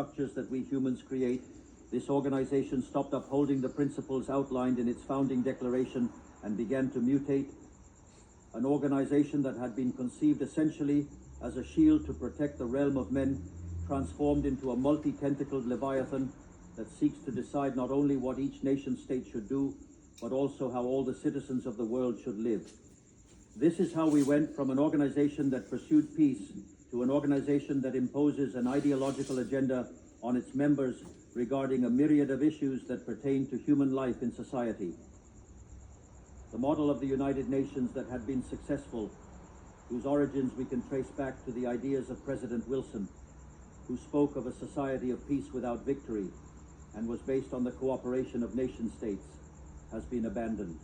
structures that we humans create, this organization stopped upholding the principles outlined in its founding declaration and began to mutate. An organization that had been conceived essentially as a shield to protect the realm of men transformed into a multi-tentacled leviathan that seeks to decide not only what each nation-state should do, but also how all the citizens of the world should live. This is how we went from an organization that pursued peace to an organization that imposes an ideological agenda on its members regarding a myriad of issues that pertain to human life in society. The model of the United Nations that had been successful, whose origins we can trace back to the ideas of President Wilson, who spoke of a society of peace without victory and was based on the cooperation of nation-states, has been abandoned.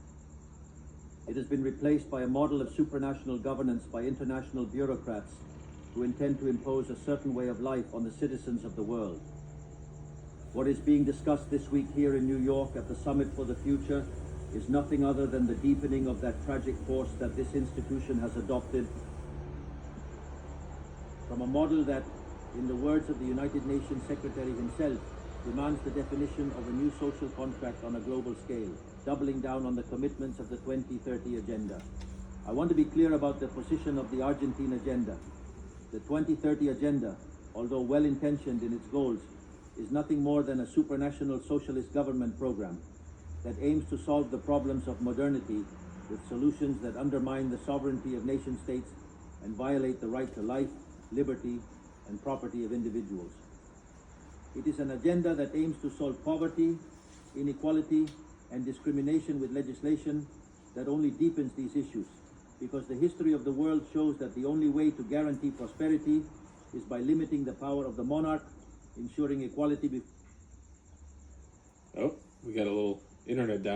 It has been replaced by a model of supranational governance by international bureaucrats who intend to impose a certain way of life on the citizens of the world. What is being discussed this week here in New York at the Summit for the Future is nothing other than the deepening of that tragic course that this institution has adopted from a model that, in the words of the United Nations Secretary himself, demands the definition of a new social contract on a global scale, doubling down on the commitments of the 2030 Agenda. I want to be clear about the position of the Argentine agenda. The 2030 Agenda, although well-intentioned in its goals, is nothing more than a supranational socialist government program that aims to solve the problems of modernity with solutions that undermine the sovereignty of nation-states and violate the right to life, liberty, and property of individuals. It is an agenda that aims to solve poverty, inequality, and discrimination with legislation that only deepens these issues, because the history of the world shows that the only way to guarantee prosperity is by limiting the power of the monarch, ensuring equality. Oh, we got a little internet down.